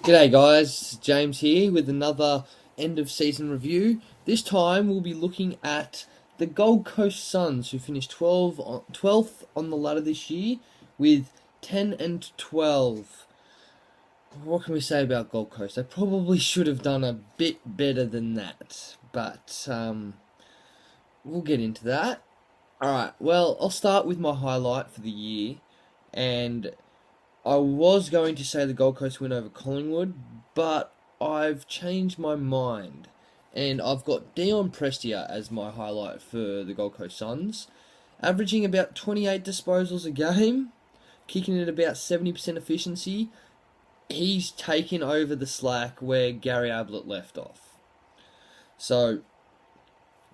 G'day guys, James here with another end of season review. This time we'll be looking at the Gold Coast Suns, who finished 12th on the ladder this year with 10 and 12. What can we say about Gold Coast? They probably should have done a bit better than that, but we'll get into that. Alright, well, I'll start with my highlight for the year, and I was going to say the Gold Coast win over Collingwood, but I've changed my mind. And I've got Dion Prestia as my highlight for the Gold Coast Suns, averaging about 28 disposals a game, kicking at about 70% efficiency. He's taken over the slack where Gary Ablett left off. So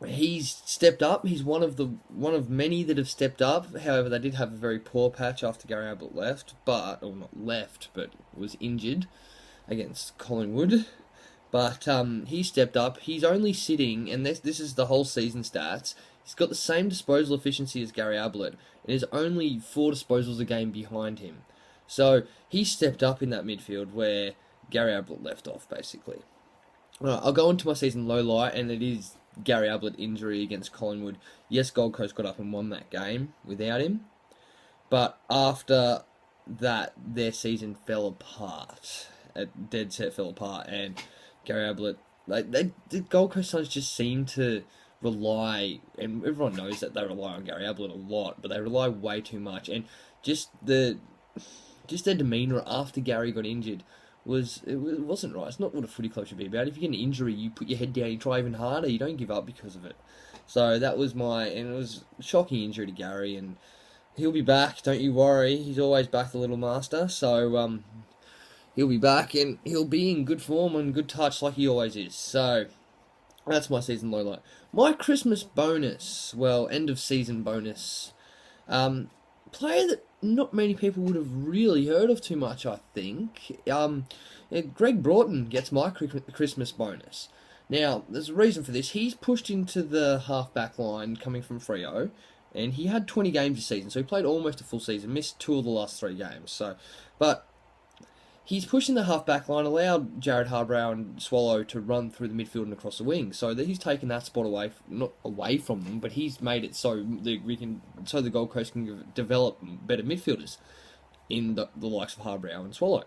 he's stepped up. He's one of many that have stepped up. However, they did have a very poor patch after Gary Ablett left, but was injured against Collingwood. But he stepped up. He's only sitting, and this is the whole season stats. He's got the same disposal efficiency as Gary Ablett, and is only 4 disposals a game behind him. So he stepped up in that midfield where Gary Ablett left off, basically. Alright, I'll go into my season low light, and it is Gary Ablett injury against Collingwood. Yes, Gold Coast got up and won that game without him, but after that, their season fell apart. Dead set fell apart, and Gary Ablett, the Gold Coast Suns just seem to rely, and everyone knows that they rely on Gary Ablett a lot, but they rely way too much, and just their demeanour after Gary got injured it wasn't right. It's not what a footy club should be about. If you get an injury, you put your head down, you try even harder, you don't give up because of it. So that was and it was a shocking injury to Gary, and he'll be back, don't you worry. He's always back, the little master. So he'll be back, and he'll be in good form and good touch like he always is. So that's my season low light. My Christmas bonus, end of season bonus. Player that not many people would have really heard of too much, I think. Greg Broughton gets my Christmas bonus. Now, there's a reason for this. He's pushed into the half-back line coming from Freo, and he had 20 games this season, so he played almost a full season, missed 2 of the last 3 games. But he's pushing the half-back line, allowed Jared Harbrow and Swallow to run through the midfield and across the wing, so that he's taken that spot not away from them, but he's made it so the Gold Coast can develop better midfielders in the likes of Harbrow and Swallow.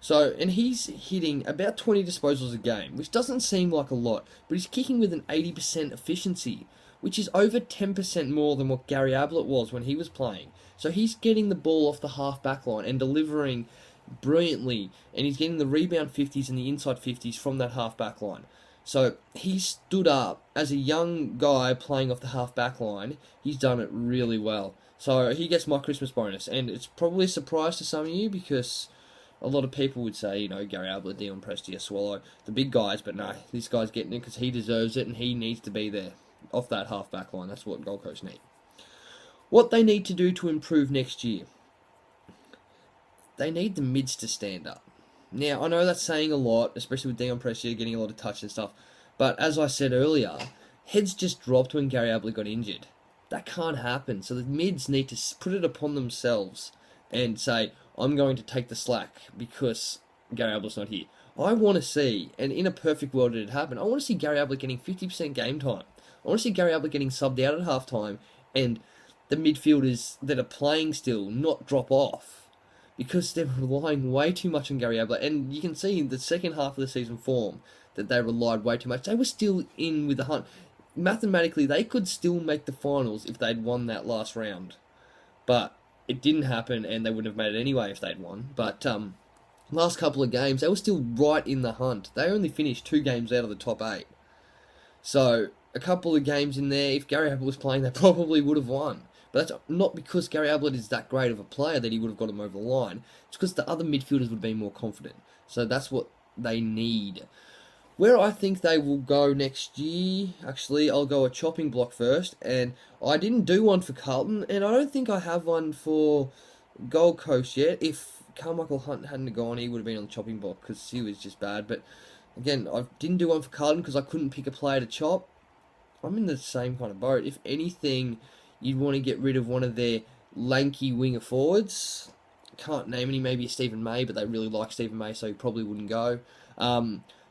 So, and he's hitting about 20 disposals a game, which doesn't seem like a lot, but he's kicking with an 80% efficiency, which is over 10% more than what Gary Ablett was when he was playing. So he's getting the ball off the half-back line and delivering brilliantly, and he's getting the rebound 50s and the inside 50s from that half-back line. So he stood up as a young guy playing off the half-back line. He's done it really well. So he gets my Christmas bonus, and it's probably a surprise to some of you because a lot of people would say, Gary Ablett, Dion Prestia, Swallow, the big guys, but no, this guy's getting it because he deserves it and he needs to be there off that half-back line. That's what Gold Coast need. What they need to do to improve next year. They need the mids to stand up. Now, I know that's saying a lot, especially with Dion Prestia getting a lot of touch and stuff, but as I said earlier, heads just dropped when Gary Ablett got injured. That can't happen, so the mids need to put it upon themselves and say, I'm going to take the slack because Gary Ablett's not here. I want to see, and in a perfect world did it happen, I want to see Gary Ablett getting 50% game time. I want to see Gary Ablett getting subbed out at halftime, and the midfielders that are playing still not drop off, because they're relying way too much on Gary Ablett, and you can see in the second half of the season form that they relied way too much. They were still in with the hunt. Mathematically, they could still make the finals if they'd won that last round, but it didn't happen, and they wouldn't have made it anyway if they'd won. But last couple of games, they were still right in the hunt. They only finished 2 games out of the top 8. So a couple of games in there, if Gary Ablett was playing, they probably would have won. But that's not because Gary Ablett is that great of a player that he would have got him over the line. It's because the other midfielders would be more confident. So that's what they need. Where I think they will go next year, actually, I'll go a chopping block first. And I didn't do one for Carlton, and I don't think I have one for Gold Coast yet. If Carmichael Hunt hadn't gone, he would have been on the chopping block because he was just bad. But again, I didn't do one for Carlton because I couldn't pick a player to chop. I'm in the same kind of boat. If anything, you'd want to get rid of one of their lanky winger forwards, can't name any, maybe Stephen May, but they really like Stephen May, so he probably wouldn't go.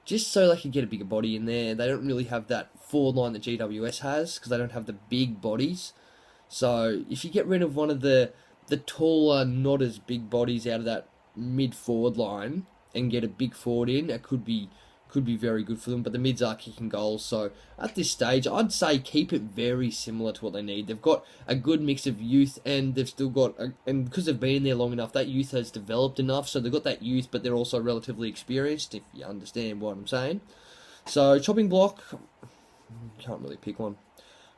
Just so they could get a bigger body in there. They don't really have that forward line that GWS has, because they don't have the big bodies. So if you get rid of one of the taller, not as big bodies out of that mid-forward line and get a big forward in, it could be very good for them. But the mids are kicking goals, so at this stage, I'd say keep it very similar to what they need. They've got a good mix of youth, and they've still got, and because they've been there long enough, that youth has developed enough, so they've got that youth, but they're also relatively experienced, if you understand what I'm saying. So, chopping block, can't really pick one.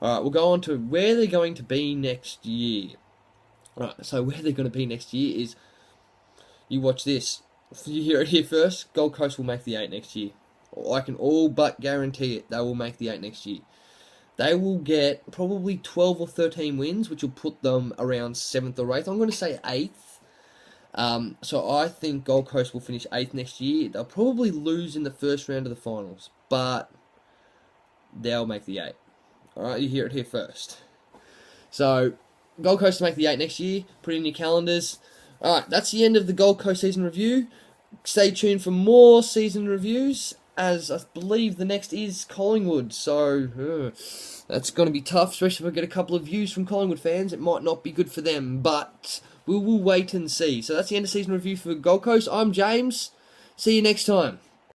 Alright, we'll go on to where they're going to be next year. Alright, so where they're going to be next year is, you watch this. You hear it here first, Gold Coast will make the 8 next year. I can all but guarantee it, they will make the 8 next year. They will get probably 12 or 13 wins, which will put them around 7th or 8th. I'm going to say 8th. So I think Gold Coast will finish 8th next year. They'll probably lose in the first round of the finals, but they'll make the 8. Alright, you hear it here first. So, Gold Coast to make the 8 next year. Put it in your calendars. Alright, that's the end of the Gold Coast season review. Stay tuned for more season reviews, as I believe the next is Collingwood. So, that's going to be tough, especially if I get a couple of views from Collingwood fans. It might not be good for them, but we will wait and see. So that's the end of season review for Gold Coast. I'm James. See you next time.